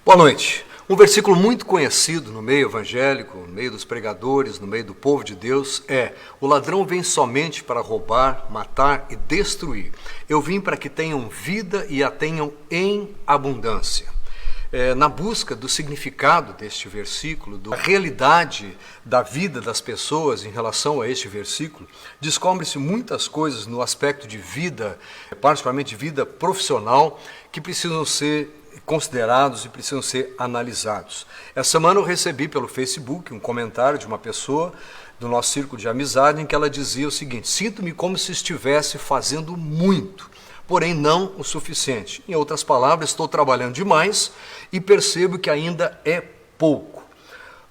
Boa noite. Um versículo muito conhecido no meio evangélico, no meio dos pregadores, no meio do povo de Deus é: o ladrão vem somente para roubar, matar e destruir. Eu vim para que tenham vida e a tenham em abundância. Na busca do significado deste versículo, da realidade da vida das pessoas em relação a este versículo, descobre-se muitas coisas no aspecto de vida, particularmente vida profissional, que precisam ser considerados e precisam ser analisados. Essa semana eu recebi pelo Facebook um comentário de uma pessoa do nosso círculo de amizade em que ela dizia o seguinte: sinto-me como se estivesse fazendo muito, porém não o suficiente. Em outras palavras, estou trabalhando demais e percebo que ainda é pouco.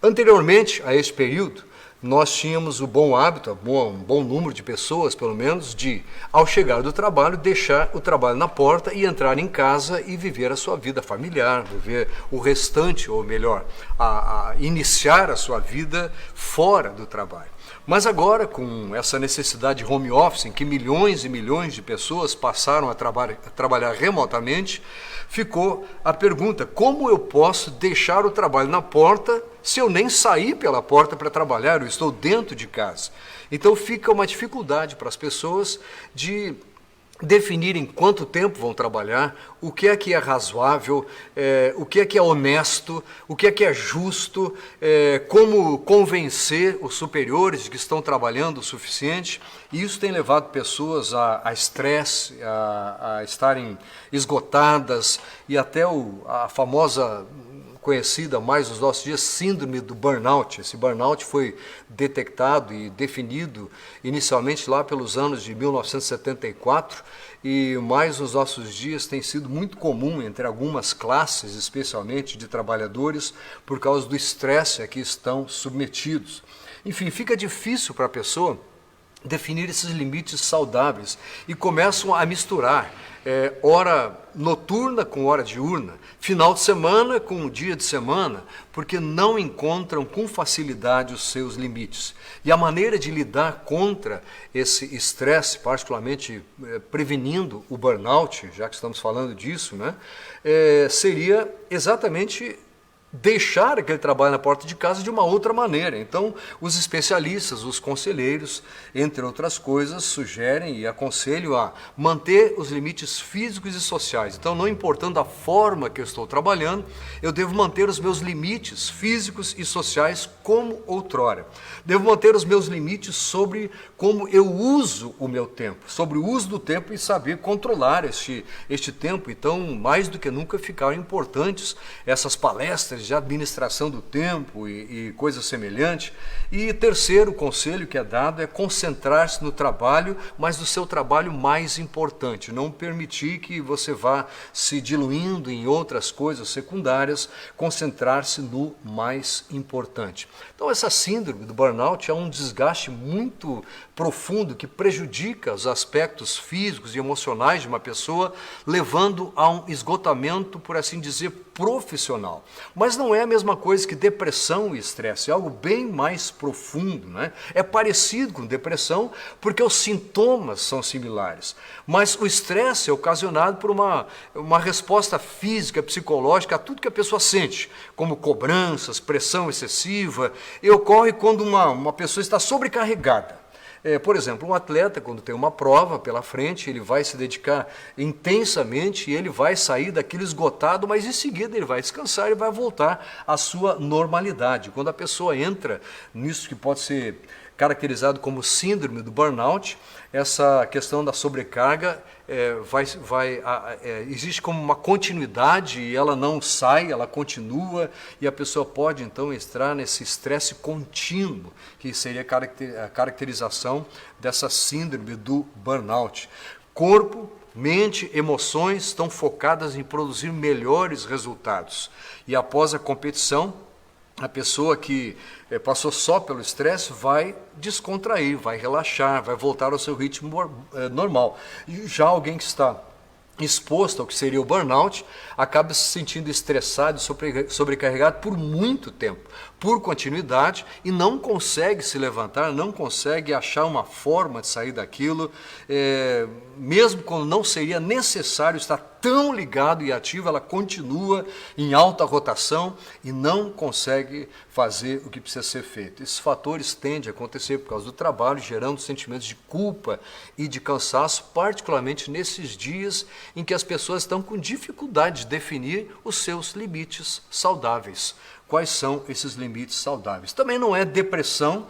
Anteriormente a este período, nós tínhamos o bom hábito, um bom número de pessoas, pelo menos, de, ao chegar do trabalho, deixar o trabalho na porta e entrar em casa e viver a sua vida familiar, viver o restante, ou melhor, iniciar a sua vida fora do trabalho. Mas agora, com essa necessidade de home office, em que milhões e milhões de pessoas passaram a trabalhar remotamente, ficou a pergunta: como eu posso deixar o trabalho na porta se eu nem saí pela porta para trabalhar, eu estou dentro de casa? Então fica uma dificuldade para as pessoas de definirem quanto tempo vão trabalhar, o que é razoável, o que é honesto, o que é justo, como convencer os superiores de que estão trabalhando o suficiente. E isso tem levado pessoas a estresse, a estarem esgotadas, e até a famosa, conhecida mais nos nossos dias, síndrome do burnout. Esse burnout foi detectado e definido inicialmente lá pelos anos de 1974 e mais nos nossos dias tem sido muito comum entre algumas classes, especialmente de trabalhadores, por causa do estresse a que estão submetidos. Enfim, fica difícil para a pessoa definir esses limites saudáveis e começam a misturar hora noturna com hora diurna, final de semana com dia de semana, porque não encontram com facilidade os seus limites. E a maneira de lidar contra esse estresse, particularmente prevenindo o burnout, já que estamos falando disso, né, seria exatamente deixar aquele trabalho na porta de casa de uma outra maneira. Então, os especialistas, os conselheiros, entre outras coisas, sugerem e aconselham a manter os limites físicos e sociais. Então, não importando a forma que eu estou trabalhando, eu devo manter os meus limites físicos e sociais como outrora. Devo manter os meus limites sobre como eu uso o meu tempo, sobre o uso do tempo e saber controlar este tempo. Então, mais do que nunca ficaram importantes essas palestras de administração do tempo e coisas semelhantes. E terceiro conselho que é dado é concentrar-se no trabalho, mas no seu trabalho mais importante, não permitir que você vá se diluindo em outras coisas secundárias, concentrar-se no mais importante. Então essa síndrome do burnout é um desgaste muito profundo que prejudica os aspectos físicos e emocionais de uma pessoa, levando a um esgotamento, por assim dizer, profissional. Mas não é a mesma coisa que depressão e estresse, é algo bem mais profundo, né? É parecido com depressão porque os sintomas são similares, mas o estresse é ocasionado por uma resposta física, psicológica a tudo que a pessoa sente, como cobranças, pressão excessiva, e ocorre quando uma pessoa está sobrecarregada. Por exemplo, um atleta, quando tem uma prova pela frente, ele vai se dedicar intensamente e ele vai sair daquilo esgotado, mas em seguida ele vai descansar e vai voltar à sua normalidade. Quando a pessoa entra nisso que pode ser caracterizado como síndrome do burnout, essa questão da sobrecarga existe como uma continuidade e ela não sai, ela continua, e a pessoa pode então entrar nesse estresse contínuo, que seria a caracterização dessa síndrome do burnout. Corpo, mente, emoções estão focadas em produzir melhores resultados, e após a competição, a pessoa que passou só pelo estresse vai descontrair, vai relaxar, vai voltar ao seu ritmo normal. E já alguém que está exposto ao que seria o burnout, acaba se sentindo estressado e sobrecarregado por muito tempo, por continuidade e não consegue se levantar, não consegue achar uma forma de sair daquilo, mesmo quando não seria necessário estar tão ligado e ativo, ela continua em alta rotação e não consegue fazer o que precisa ser feito. Esses fatores tendem a acontecer por causa do trabalho, gerando sentimentos de culpa e de cansaço, particularmente nesses dias em que as pessoas estão com dificuldade de definir os seus limites saudáveis. Quais são esses limites saudáveis? Também não é depressão,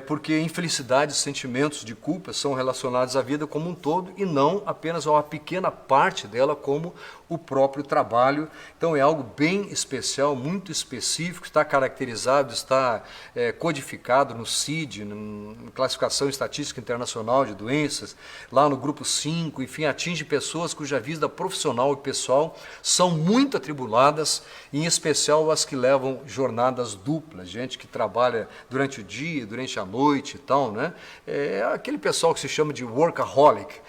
porque infelicidade e sentimentos de culpa são relacionados à vida como um todo e não apenas a uma pequena parte dela, como o próprio trabalho. Então é algo bem especial, muito específico, está caracterizado, está codificado no CID, na Classificação Estatística Internacional de Doenças, lá no grupo 5, enfim, atinge pessoas cuja vida profissional e pessoal são muito atribuladas, em especial as que levam jornadas duplas, gente que trabalha durante o dia, durante a noite e tal, né? É aquele pessoal que se chama de workaholic,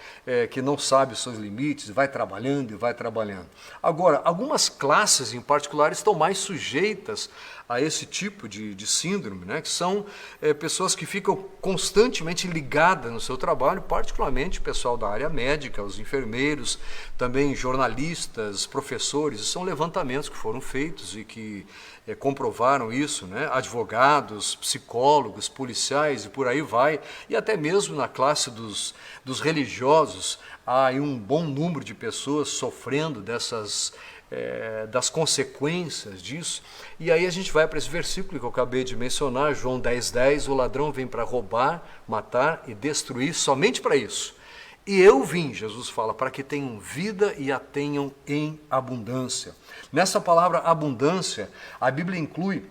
que não sabe os seus limites, vai trabalhando e vai trabalhando. Agora, algumas classes em particular estão mais sujeitas a esse tipo de síndrome, né? Que são pessoas que ficam constantemente ligadas no seu trabalho, particularmente o pessoal da área médica, os enfermeiros, também jornalistas, professores. São levantamentos que foram feitos e que comprovaram isso, né? Advogados, psicólogos, policiais e por aí vai, e até mesmo na classe dos religiosos há aí um bom número de pessoas sofrendo das consequências disso. E aí a gente vai para esse versículo que eu acabei de mencionar, João 10:10, o ladrão vem para roubar, matar e destruir, somente para isso. E eu vim, Jesus fala, para que tenham vida e a tenham em abundância. Nessa palavra abundância, a Bíblia inclui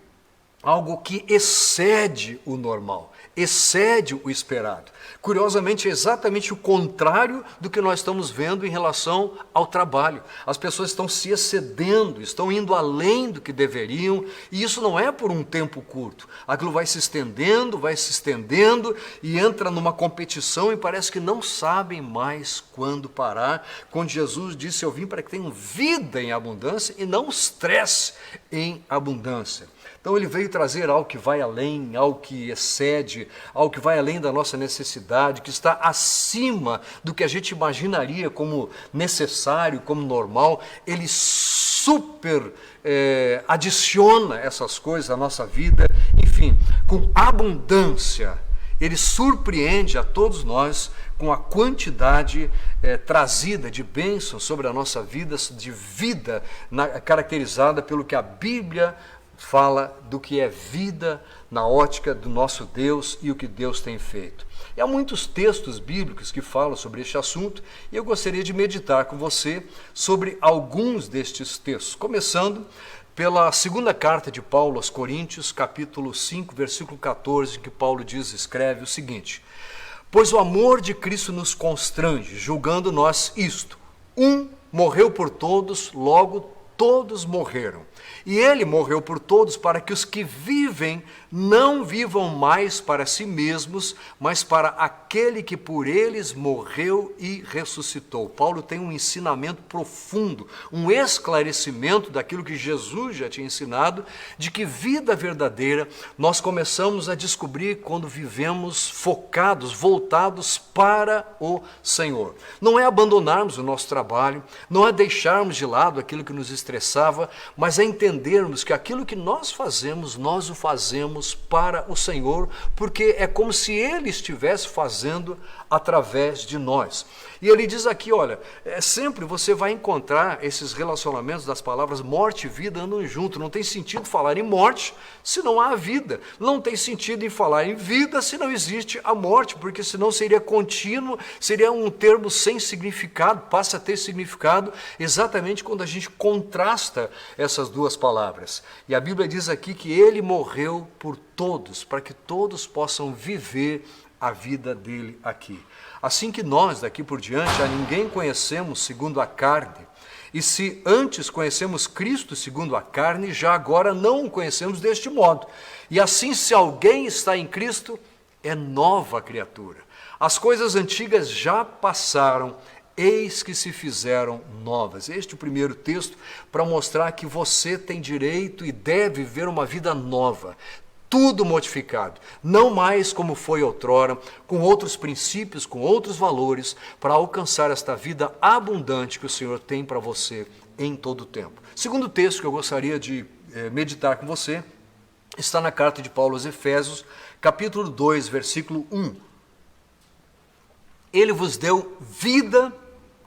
algo que excede o normal, excede o esperado. Curiosamente, é exatamente o contrário do que nós estamos vendo em relação ao trabalho. As pessoas estão se excedendo, estão indo além do que deveriam, e isso não é por um tempo curto. Aquilo vai se estendendo e entra numa competição e parece que não sabem mais quando parar. Quando Jesus disse, eu vim para que tenham vida em abundância e não estresse em abundância. Então ele veio trazer algo que vai além, algo que excede, algo que vai além da nossa necessidade, que está acima do que a gente imaginaria como necessário, como normal. Ele adiciona essas coisas à nossa vida, enfim, com abundância. Ele surpreende a todos nós com a quantidade trazida de bênçãos sobre a nossa vida, de vida caracterizada pelo que a Bíblia fala do que é vida na ótica do nosso Deus e o que Deus tem feito. E há muitos textos bíblicos que falam sobre este assunto e eu gostaria de meditar com você sobre alguns destes textos, começando pela segunda carta de Paulo aos Coríntios, capítulo 5, versículo 14, que Paulo escreve o seguinte: pois o amor de Cristo nos constrange, julgando nós isto: um morreu por todos, logo todos morreram. E ele morreu por todos para que os que vivem não vivam mais para si mesmos, mas para aquele que por eles morreu e ressuscitou. Paulo tem um ensinamento profundo, um esclarecimento daquilo que Jesus já tinha ensinado, de que vida verdadeira nós começamos a descobrir quando vivemos focados, voltados para o Senhor. Não é abandonarmos o nosso trabalho, não é deixarmos de lado aquilo que nos estressava, mas é entendermos que aquilo que nós fazemos, nós o fazemos para o Senhor, porque é como se Ele estivesse fazendo através de nós. E ele diz aqui, olha, sempre você vai encontrar esses relacionamentos das palavras morte e vida andam junto. Não tem sentido falar em morte se não há vida. Não tem sentido em falar em vida se não existe a morte, porque senão seria contínuo, seria um termo sem significado, passa a ter significado exatamente quando a gente contrasta essas duas palavras. E a Bíblia diz aqui que ele morreu por todos, para que todos possam viver a vida dele aqui. Assim que nós, daqui por diante, a ninguém conhecemos segundo a carne. E se antes conhecemos Cristo segundo a carne, já agora não o conhecemos deste modo. E assim, se alguém está em Cristo, é nova criatura. As coisas antigas já passaram, eis que se fizeram novas. Este é o primeiro texto para mostrar que você tem direito e deve viver uma vida nova. Tudo modificado, não mais como foi outrora, com outros princípios, com outros valores, para alcançar esta vida abundante que o Senhor tem para você em todo o tempo. Segundo texto que eu gostaria de meditar com você, está na carta de Paulo aos Efésios, capítulo 2, versículo 1. Ele vos deu vida,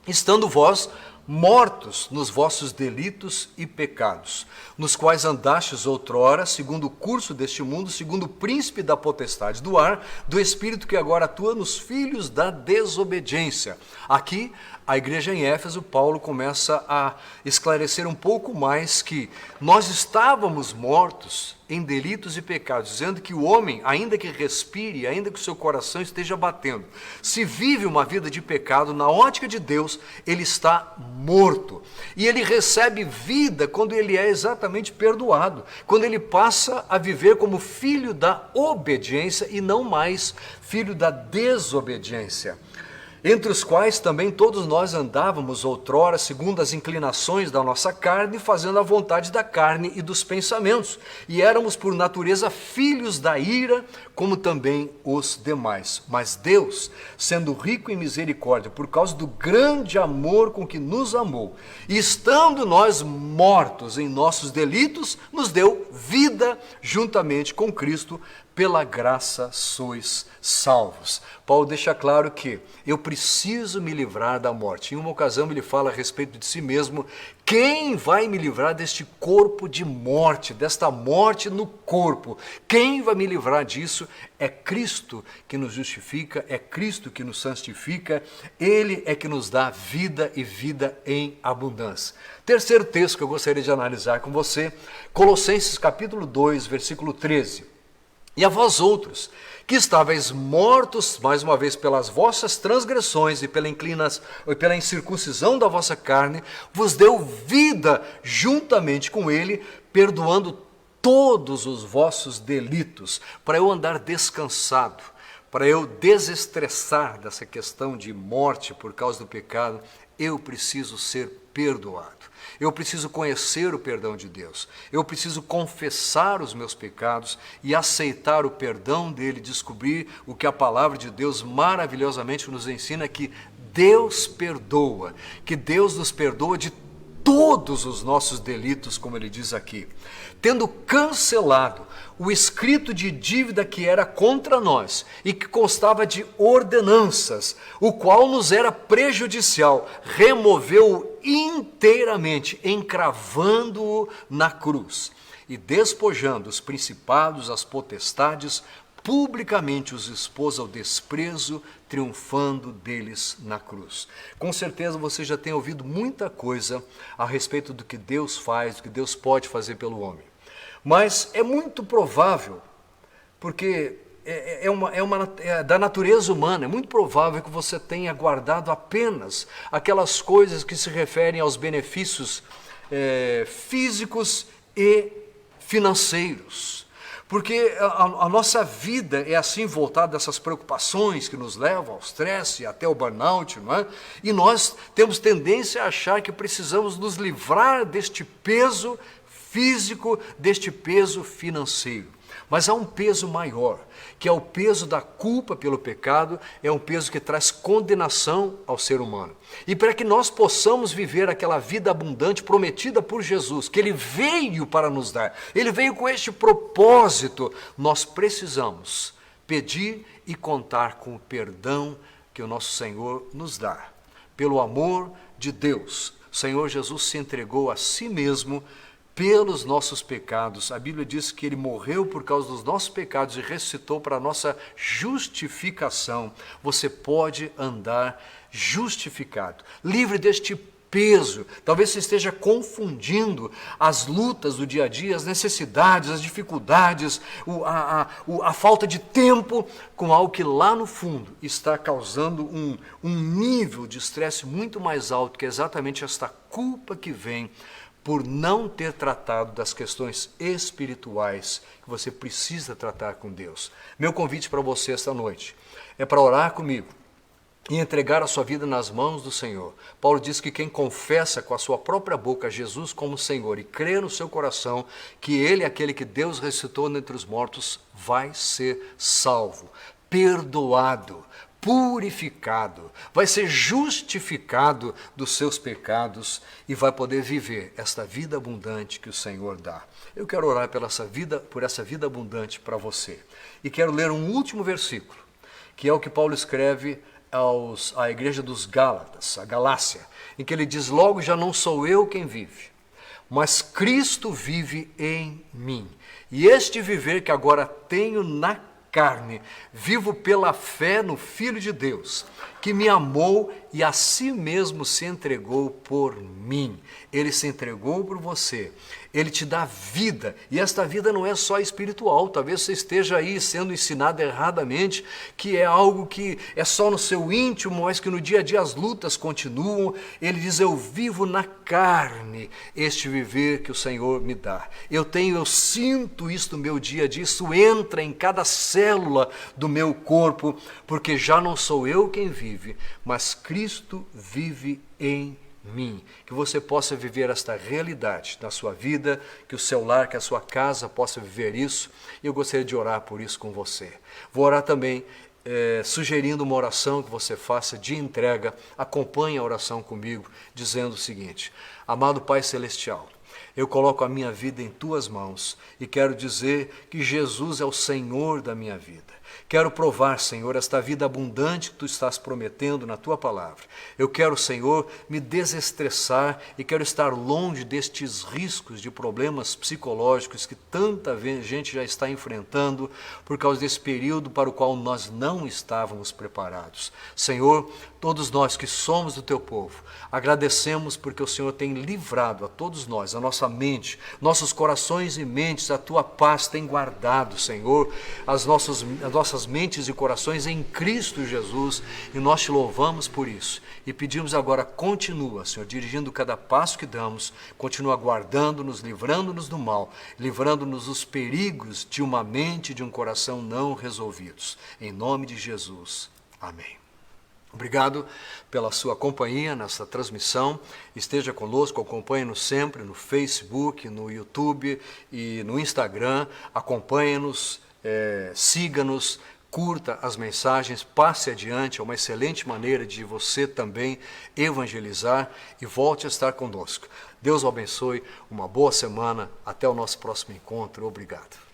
estando vós mortos nos vossos delitos e pecados, nos quais andastes outrora, segundo o curso deste mundo, segundo o príncipe da potestade do ar, do espírito que agora atua nos filhos da desobediência. Aqui, a igreja em Éfeso, Paulo começa a esclarecer um pouco mais que nós estávamos mortos em delitos e pecados, dizendo que o homem, ainda que respire, ainda que o seu coração esteja batendo, se vive uma vida de pecado, na ótica de Deus, ele está morto. E ele recebe vida quando ele é exatamente perdoado, quando ele passa a viver como filho da obediência e não mais filho da desobediência. Entre os quais também todos nós andávamos outrora, segundo as inclinações da nossa carne, fazendo a vontade da carne e dos pensamentos. E éramos por natureza filhos da ira, como também os demais. Mas Deus, sendo rico em misericórdia, por causa do grande amor com que nos amou, e estando nós mortos em nossos delitos, nos deu vida juntamente com Cristo. Pela graça sois salvos. Paulo deixa claro que eu preciso me livrar da morte. Em uma ocasião ele fala a respeito de si mesmo: quem vai me livrar deste corpo de morte, desta morte no corpo? Quem vai me livrar disso? É Cristo que nos justifica, é Cristo que nos santifica, Ele é que nos dá vida e vida em abundância. Terceiro texto que eu gostaria de analisar com você, Colossenses capítulo 2, versículo 13. E a vós outros, que estáveis mortos, mais uma vez, pelas vossas transgressões e pela incircuncisão da vossa carne, vos deu vida juntamente com ele, perdoando todos os vossos delitos, para eu andar descansado, para eu desestressar dessa questão de morte por causa do pecado. Eu preciso ser perdoado. Eu preciso conhecer o perdão de Deus. Eu preciso confessar os meus pecados e aceitar o perdão dele, descobrir o que a palavra de Deus maravilhosamente nos ensina, que Deus perdoa, que Deus nos perdoa de todos os nossos delitos, como ele diz aqui, tendo cancelado o escrito de dívida que era contra nós e que constava de ordenanças, o qual nos era prejudicial, removeu-o inteiramente, encravando-o na cruz e despojando os principados, as potestades, publicamente os expôs ao desprezo, triunfando deles na cruz. Com certeza você já tem ouvido muita coisa a respeito do que Deus faz, do que Deus pode fazer pelo homem. Mas é muito provável, porque é da natureza humana, é muito provável que você tenha guardado apenas aquelas coisas que se referem aos benefícios físicos e financeiros. Porque a nossa vida é assim voltada a essas preocupações que nos levam ao estresse, até ao burnout, não é? E nós temos tendência a achar que precisamos nos livrar deste peso físico, deste peso financeiro. Mas há um peso maior, que é o peso da culpa pelo pecado, é um peso que traz condenação ao ser humano. E para que nós possamos viver aquela vida abundante prometida por Jesus, que Ele veio para nos dar, Ele veio com este propósito, nós precisamos pedir e contar com o perdão que o nosso Senhor nos dá. Pelo amor de Deus, o Senhor Jesus se entregou a si mesmo pelos nossos pecados. A Bíblia diz que Ele morreu por causa dos nossos pecados e ressuscitou para a nossa justificação. Você pode andar justificado, livre deste peso. Talvez você esteja confundindo as lutas do dia a dia, as necessidades, as dificuldades, a falta de tempo com algo que lá no fundo está causando um nível de estresse muito mais alto, que é exatamente esta culpa que vem por não ter tratado das questões espirituais que você precisa tratar com Deus. Meu convite para você esta noite é para orar comigo, e entregar a sua vida nas mãos do Senhor. Paulo diz que quem confessa com a sua própria boca Jesus como Senhor e crê no seu coração que Ele é aquele que Deus ressuscitou dentre os mortos, vai ser salvo, perdoado, purificado, vai ser justificado dos seus pecados e vai poder viver esta vida abundante que o Senhor dá. Eu quero orar por essa vida abundante para você. E quero ler um último versículo, que é o que Paulo escreve à igreja dos Gálatas, a Galácia, em que ele diz: logo já não sou eu quem vive, mas Cristo vive em mim. E este viver que agora tenho na carne, vivo pela fé no Filho de Deus, que me amou e a si mesmo se entregou por mim. Ele se entregou por você. Ele te dá vida, e esta vida não é só espiritual. Talvez você esteja aí sendo ensinado erradamente que é algo que é só no seu íntimo, mas que no dia a dia as lutas continuam. Ele diz: eu vivo na carne este viver que o Senhor me dá. Eu sinto isso no meu dia a dia, isso entra em cada célula do meu corpo, porque já não sou eu quem vive, mas Cristo vive em mim. Que você possa viver esta realidade na sua vida, que o seu lar, que a sua casa possa viver isso. E eu gostaria de orar por isso com você. Vou orar também sugerindo uma oração que você faça de entrega. Acompanhe a oração comigo, dizendo o seguinte: amado Pai Celestial, eu coloco a minha vida em Tuas mãos e quero dizer que Jesus é o Senhor da minha vida. Quero provar, Senhor, esta vida abundante que Tu estás prometendo na Tua palavra. Eu quero, Senhor, me desestressar e quero estar longe destes riscos de problemas psicológicos que tanta gente já está enfrentando por causa desse período para o qual nós não estávamos preparados. Senhor, todos nós que somos do Teu povo, agradecemos porque o Senhor tem livrado a todos nós, a nossa mente, nossos corações e mentes, a Tua paz tem guardado, Senhor, as nossas mentes e corações em Cristo Jesus, e nós Te louvamos por isso. E pedimos agora, continua, Senhor, dirigindo cada passo que damos, continua guardando-nos, livrando-nos do mal, livrando-nos dos perigos de uma mente e de um coração não resolvidos. Em nome de Jesus. Amém. Obrigado pela sua companhia nessa transmissão. Esteja conosco, acompanhe-nos sempre no Facebook, no YouTube e no Instagram. Acompanhe-nos, siga-nos, curta as mensagens, passe adiante. É uma excelente maneira de você também evangelizar e volte a estar conosco. Deus o abençoe, uma boa semana, até o nosso próximo encontro. Obrigado.